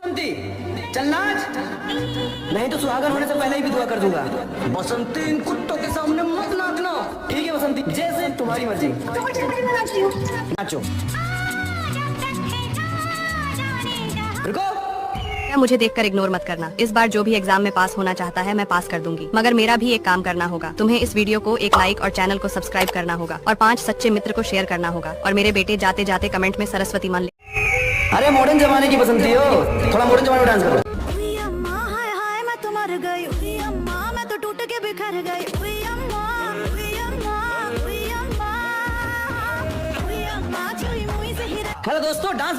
बसंती चल नाच, नहीं तो सुहागन होने से पहले ही विधवा कर दूंगा। बसंती इन कुत्तों के सामने मत नाचना। ठीक है बसंती, जैसे तुम्हारी मर्जी। नाचो। रुको। मुझे देखकर इग्नोर मत करना। इस बार जो भी एग्जाम में पास होना चाहता है मैं पास कर दूंगी, मगर मेरा भी एक काम करना होगा। तुम्हें इस वीडियो को एक लाइक और चैनल को सब्सक्राइब करना होगा और 5 सच्चे मित्र को शेयर करना होगा। और मेरे बेटे जाते जाते कमेंट में सरस्वती मान ले। अरे मॉडर्न जमाने की बसंती हो, थोड़ा मॉडर्न जमाने में डांस करो। मैं तो मर गई, मैं तो टूट के बिखर गई। हेलो दोस्तों, डांस